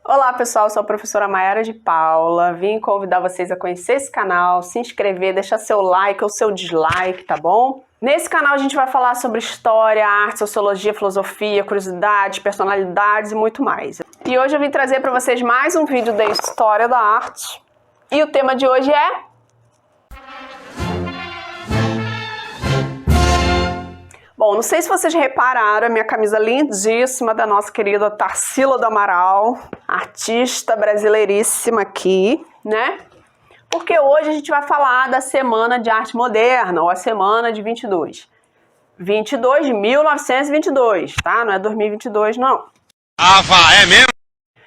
Olá pessoal, sou a professora Mayara de Paula, vim convidar vocês a conhecer esse canal, se inscrever, deixar seu like ou seu dislike, tá bom? Nesse canal a gente vai falar sobre história, arte, sociologia, filosofia, curiosidades, personalidades e muito mais. E hoje eu vim trazer para vocês mais um vídeo da história da arte e o tema de hoje é... Bom, não sei se vocês repararam a minha camisa lindíssima da nossa querida Tarsila do Amaral, artista brasileiríssima aqui, né? Porque hoje a gente vai falar da Semana de Arte Moderna, ou a Semana de 22. 22 de 1922, tá? Não é 2022, não. Ah, vá, é mesmo?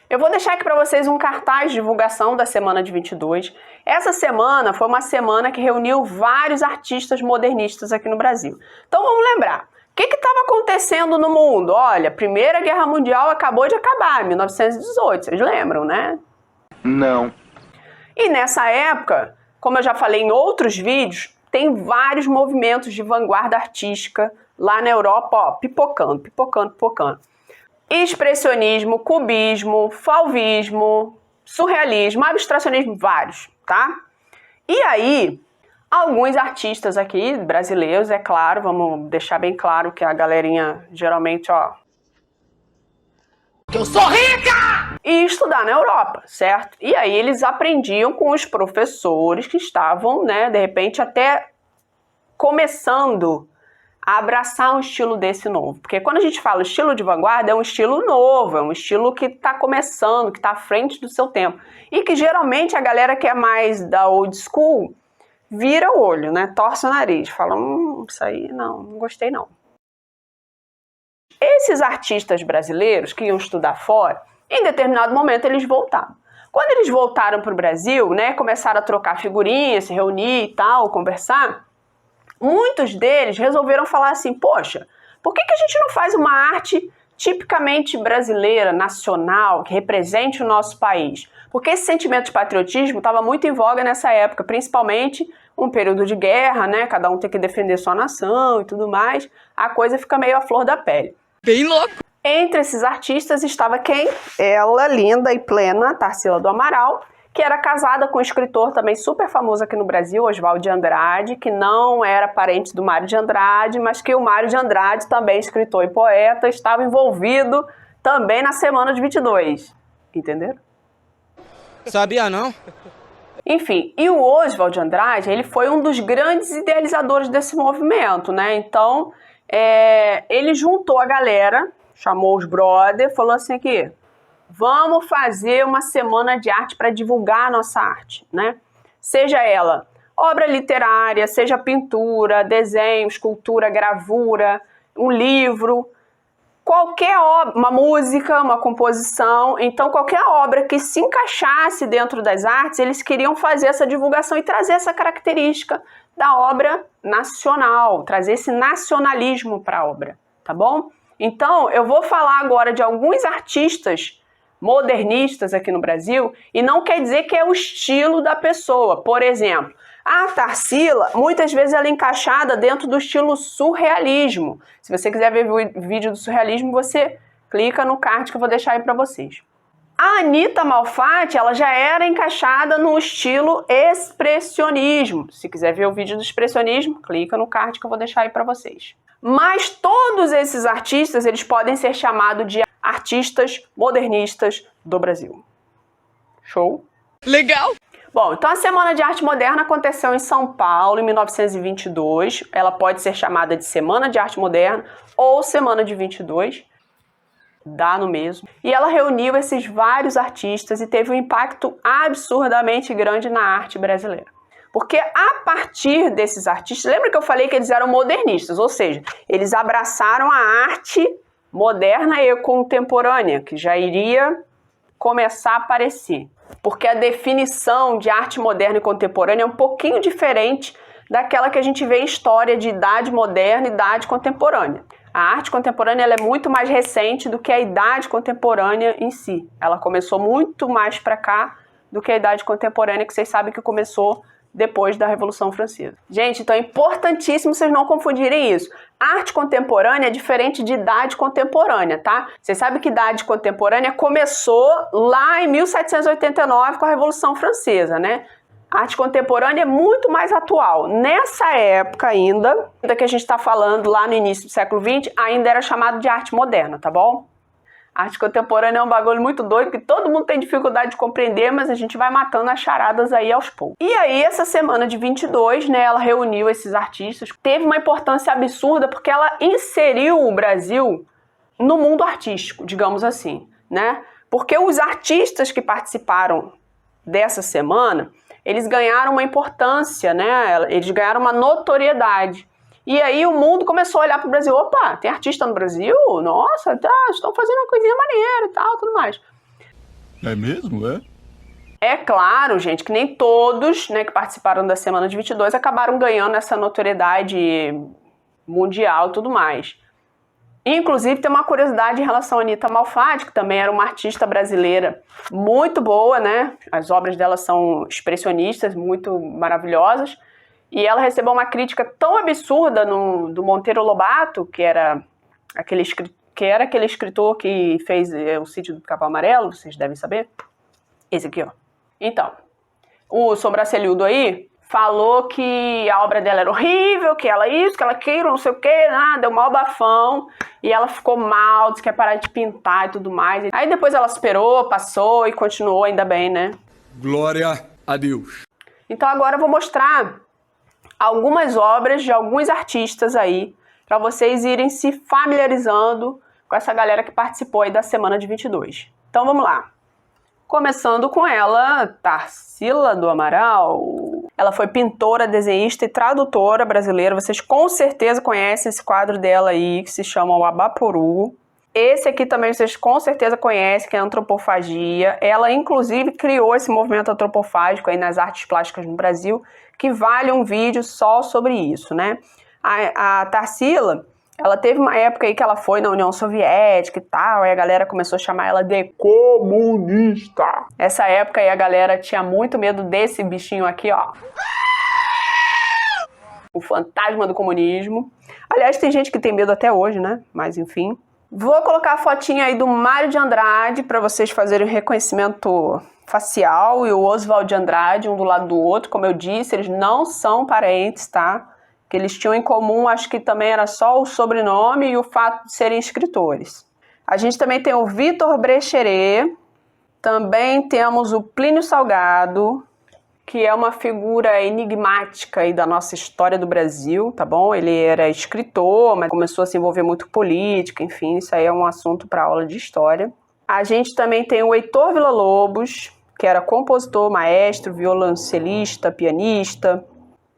Eu vou deixar aqui para vocês um cartaz de divulgação da Semana de 22. Essa semana foi uma semana que reuniu vários artistas modernistas aqui no Brasil. Então vamos lembrar, o que estava acontecendo no mundo? Olha, a Primeira Guerra Mundial acabou de acabar, 1918, vocês lembram, né? Não. E nessa época, como eu já falei em outros vídeos, tem vários movimentos de vanguarda artística lá na Europa, ó, pipocando. Expressionismo, cubismo, fauvismo, surrealismo, abstracionismo, vários, tá? E aí, alguns artistas aqui, brasileiros, é claro, vamos deixar bem claro que a galerinha geralmente, ó... Eu sou rica! E estudar na Europa, certo? E aí eles aprendiam com os professores que estavam, né, de repente até começando a abraçar um estilo desse novo. Porque quando a gente fala estilo de vanguarda, é um estilo novo, é um estilo que está começando, que está à frente do seu tempo. E que geralmente a galera que é mais da old school vira o olho, né? Torce o nariz, fala, isso aí não gostei não. Esses artistas brasileiros que iam estudar fora, em determinado momento eles voltaram. Quando eles voltaram para o Brasil, né, começaram a trocar figurinhas, se reunir e tal, conversar, muitos deles resolveram falar assim, poxa, por que a gente não faz uma arte tipicamente brasileira, nacional, que represente o nosso país? Porque esse sentimento de patriotismo estava muito em voga nessa época, principalmente um período de guerra, né? Cada um tem que defender sua nação e tudo mais, a coisa fica meio à flor da pele. Bem louco! Entre esses artistas estava quem? Ela, linda e plena, Tarsila do Amaral, que era casada com um escritor também super famoso aqui no Brasil, Oswald de Andrade, que não era parente do Mário de Andrade, mas que o Mário de Andrade, também escritor e poeta, estava envolvido também na Semana de 22. Entenderam? Sabia não? Enfim, e o Oswald de Andrade, ele foi um dos grandes idealizadores desse movimento, né? Então, ele juntou a galera, chamou os brother, falou assim aqui, vamos fazer uma semana de arte para divulgar a nossa arte, né? Seja ela obra literária, seja pintura, desenho, escultura, gravura, um livro, qualquer obra, uma música, uma composição, então qualquer obra que se encaixasse dentro das artes, eles queriam fazer essa divulgação e trazer essa característica da obra nacional, trazer esse nacionalismo para a obra, tá bom? Então, eu vou falar agora de alguns artistas modernistas aqui no Brasil, e não quer dizer que é o estilo da pessoa. Por exemplo, a Tarsila, muitas vezes ela é encaixada dentro do estilo surrealismo. Se você quiser ver o vídeo do surrealismo, você clica no card que eu vou deixar aí para vocês. A Anita Malfatti, ela já era encaixada no estilo expressionismo. Se quiser ver o vídeo do expressionismo, clica no card que eu vou deixar aí para vocês. Mas todos esses artistas, eles podem ser chamados de artistas modernistas do Brasil. Show? Legal! Bom, então a Semana de Arte Moderna aconteceu em São Paulo em 1922. Ela pode ser chamada de Semana de Arte Moderna ou Semana de 22. Dá no mesmo. E ela reuniu esses vários artistas e teve um impacto absurdamente grande na arte brasileira. Porque a partir desses artistas, lembra que eu falei que eles eram modernistas, ou seja, eles abraçaram a arte moderna e contemporânea, que já iria começar a aparecer. Porque a definição de arte moderna e contemporânea é um pouquinho diferente daquela que a gente vê em história de idade moderna e idade contemporânea. A arte contemporânea ela é muito mais recente do que a idade contemporânea em si. Ela começou muito mais para cá do que a idade contemporânea, que vocês sabem que começou depois da Revolução Francesa. Gente, então é importantíssimo vocês não confundirem isso. Arte contemporânea é diferente de idade contemporânea, tá? Vocês sabem que idade contemporânea começou lá em 1789 com a Revolução Francesa, né? A arte contemporânea é muito mais atual. Nessa época ainda que a gente está falando lá no início do século XX, ainda era chamado de arte moderna, tá bom? A arte contemporânea é um bagulho muito doido que todo mundo tem dificuldade de compreender, mas a gente vai matando as charadas aí aos poucos. E aí, essa semana de 22, né, ela reuniu esses artistas. Teve uma importância absurda porque ela inseriu o Brasil no mundo artístico, digamos assim, né? Porque os artistas que participaram dessa semana, eles ganharam uma importância, né? Eles ganharam uma notoriedade. E aí o mundo começou a olhar para o Brasil. Opa, tem artista no Brasil? Nossa, tá, estão fazendo uma coisinha maneira e tal, tudo mais. É mesmo, é? É claro, gente, que nem todos, né, que participaram da Semana de 22 acabaram ganhando essa notoriedade mundial e tudo mais. Inclusive, tem uma curiosidade em relação a Anita Malfatti, que também era uma artista brasileira muito boa, né? As obras dela são expressionistas, muito maravilhosas. E ela recebeu uma crítica tão absurda do Monteiro Lobato, que era aquele escritor que fez O Sítio do Capão Amarelo, vocês devem saber. Esse aqui, ó. Então, o sobrancelhudo aí falou que a obra dela era horrível, que ela isso, que ela aquilo, não sei o que, nada, deu maior bafão. E ela ficou mal, disse que ia parar de pintar e tudo mais. Aí depois ela superou, passou e continuou, ainda bem, né? Glória a Deus. Então agora eu vou mostrar algumas obras de alguns artistas aí, para vocês irem se familiarizando com essa galera que participou aí da Semana de 22. Então vamos lá. Começando com ela, Tarsila do Amaral. Ela foi pintora, desenhista e tradutora brasileira. Vocês com certeza conhecem esse quadro dela aí, que se chama O Abaporu. Esse aqui também vocês com certeza conhecem, que é a Antropofagia. Ela, inclusive, criou esse movimento antropofágico aí nas artes plásticas no Brasil, que vale um vídeo só sobre isso, né? A Tarsila, ela teve uma época aí que ela foi na União Soviética e tal, aí a galera começou a chamar ela de comunista. Essa época aí a galera tinha muito medo desse bichinho aqui, ó. O fantasma do comunismo. Aliás, tem gente que tem medo até hoje, né? Mas enfim. Vou colocar a fotinha aí do Mário de Andrade para vocês fazerem o reconhecimento facial e o Oswald de Andrade, um do lado do outro. Como eu disse, eles não são parentes, tá? Que eles tinham em comum, acho que também era só o sobrenome e o fato de serem escritores. A gente também tem o Vitor Brecheret, também temos o Plínio Salgado, que é uma figura enigmática aí da nossa história do Brasil, tá bom? Ele era escritor, mas começou a se envolver muito com política, enfim, isso aí é um assunto para aula de história. A gente também tem o Heitor Villa-Lobos, que era compositor, maestro, violoncelista, pianista.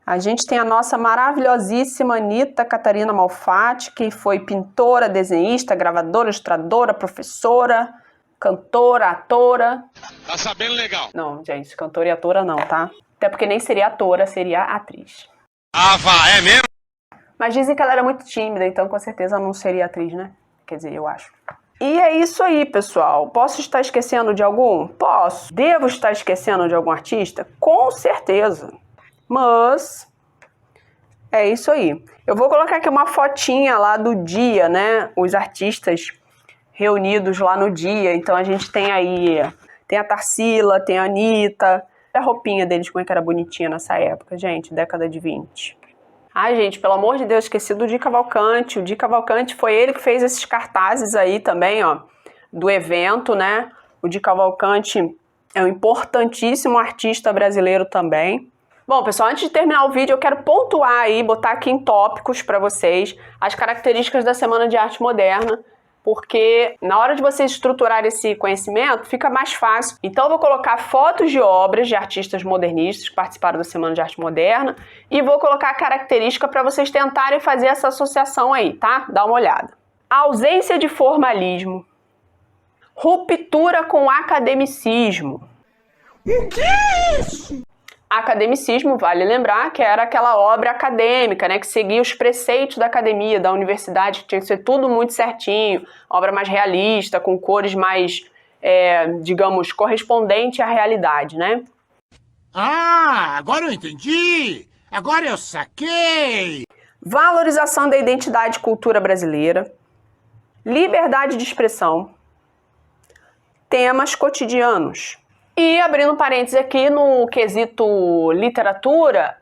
A gente tem a nossa maravilhosíssima Anita Catarina Malfatti, que foi pintora, desenhista, gravadora, ilustradora, professora, cantora, atora. Tá sabendo legal. Não, gente, cantora e atora não, tá? Até porque nem seria atora, seria atriz. Ah, vá, é mesmo? Mas dizem que ela era muito tímida, então com certeza não seria atriz, né? Quer dizer, eu acho. E é isso aí, pessoal. Posso estar esquecendo de algum? Posso. Devo estar esquecendo de algum artista? Com certeza. Mas é isso aí. Eu vou colocar aqui uma fotinha lá do dia, né? Os artistas reunidos lá no dia. Então a gente tem aí, tem a Tarsila, tem a Anitta. Olha a roupinha deles, como é que era bonitinha nessa época, gente, década de 20. Ai, gente, pelo amor de Deus, esqueci do Di Cavalcanti. O Di Cavalcanti foi ele que fez esses cartazes aí também, ó, do evento, né? O Di Cavalcanti é um importantíssimo artista brasileiro também. Bom, pessoal, antes de terminar o vídeo, eu quero pontuar aí, botar aqui em tópicos para vocês as características da Semana de Arte Moderna, porque na hora de vocês estruturar esse conhecimento, fica mais fácil. Então eu vou colocar fotos de obras de artistas modernistas que participaram da Semana de Arte Moderna e vou colocar a característica para vocês tentarem fazer essa associação aí, tá? Dá uma olhada. A ausência de formalismo. Ruptura com o academicismo. O que é isso? Academicismo, vale lembrar, que era aquela obra acadêmica, né, que seguia os preceitos da academia, da universidade, que tinha que ser tudo muito certinho, obra mais realista, com cores mais, digamos, correspondente à realidade, né? Ah, agora eu entendi! Agora eu saquei! valorização da identidade e cultura brasileira, liberdade de expressão, temas cotidianos. E abrindo parênteses aqui, no quesito literatura,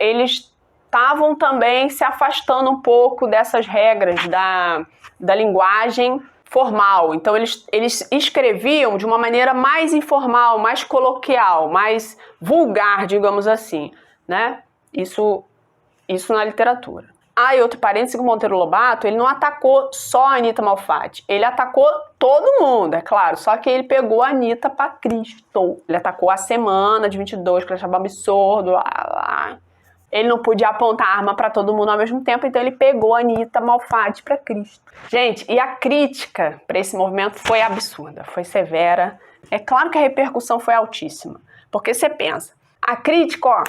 eles estavam também se afastando um pouco dessas regras da linguagem formal. Então eles escreviam de uma maneira mais informal, mais coloquial, mais vulgar, digamos assim, né? Isso na literatura. E outro parênteses, que o Monteiro Lobato, ele não atacou só a Anitta Malfatti, ele atacou todo mundo, é claro, só que ele pegou a Anitta pra Cristo. Ele atacou a Semana de 22, que ele achava absurdo, lá. Ele não podia apontar arma pra todo mundo ao mesmo tempo, então ele pegou a Anitta Malfatti pra Cristo. Gente, e a crítica pra esse movimento foi absurda, foi severa. É claro que a repercussão foi altíssima, porque você pensa, a crítica, ó,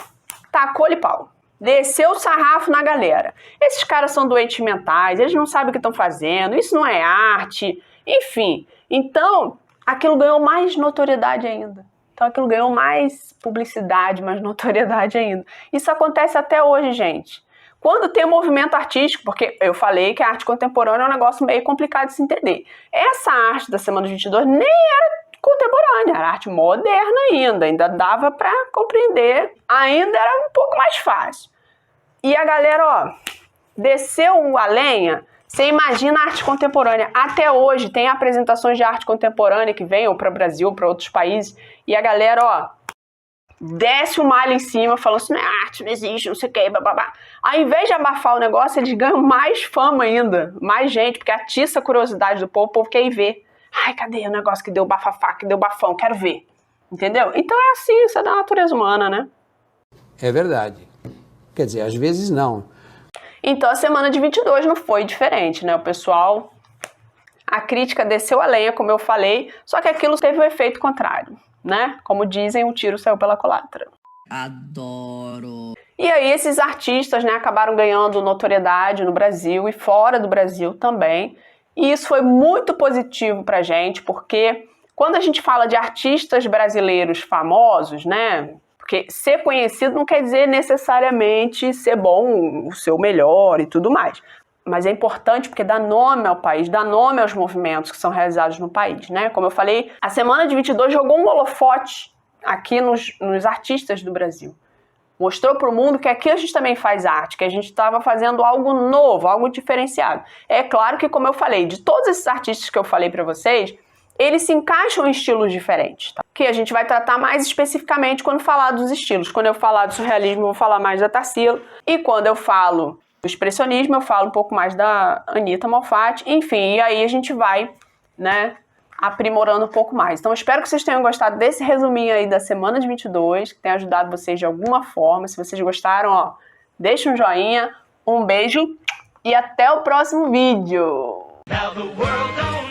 tacou-lhe pau. Desceu o sarrafo na galera. Esses caras são doentes mentais, eles não sabem o que estão fazendo, isso não é arte, enfim. Então, aquilo ganhou mais notoriedade ainda. Então, aquilo ganhou mais publicidade, mais notoriedade ainda. Isso acontece até hoje, gente. Quando tem um movimento artístico, porque eu falei que a arte contemporânea é um negócio meio complicado de se entender. Essa arte da Semana de 22 nem era contemporânea, era arte moderna ainda dava para compreender, ainda era um pouco mais fácil. E a galera, ó, desceu a lenha. Você imagina a arte contemporânea. Até hoje tem apresentações de arte contemporânea que vêm para o Brasil, para outros países, e a galera, ó, desce o malho em cima, falando assim, não é arte, não existe, não sei o que, bababá. Ao invés de abafar o negócio, eles ganham mais fama ainda, mais gente, porque atiça a curiosidade do povo, o povo quer ir ver. Ai, cadê o negócio que deu bafafá, que deu bafão? Quero ver. Entendeu? Então é assim, isso é da natureza humana, né? É verdade. Quer dizer, às vezes não. Então a Semana de 22 não foi diferente, né? O pessoal, a crítica desceu a lenha, como eu falei, só que aquilo teve o efeito contrário, né? Como dizem, o tiro saiu pela culatra. Adoro! E aí esses artistas, né, acabaram ganhando notoriedade no Brasil e fora do Brasil também. E isso foi muito positivo pra gente, porque quando a gente fala de artistas brasileiros famosos, né, porque ser conhecido não quer dizer necessariamente ser bom, o seu melhor e tudo mais. Mas é importante porque dá nome ao país, dá nome aos movimentos que são realizados no país, né? Como eu falei, a Semana de 22 jogou um holofote aqui nos artistas do Brasil. Mostrou para o mundo que aqui a gente também faz arte, que a gente estava fazendo algo novo, algo diferenciado. É claro que, como eu falei, de todos esses artistas que eu falei para vocês, eles se encaixam em estilos diferentes, tá? Que a gente vai tratar mais especificamente quando falar dos estilos. Quando eu falar do surrealismo, eu vou falar mais da Tarsila. E quando eu falo do expressionismo, eu falo um pouco mais da Anitta Malfatti. Enfim, e aí a gente vai, né, aprimorando um pouco mais. Então, espero que vocês tenham gostado desse resuminho aí da Semana de 22, que tenha ajudado vocês de alguma forma. Se vocês gostaram, ó, deixa um joinha, um beijo e até o próximo vídeo! Now the world don't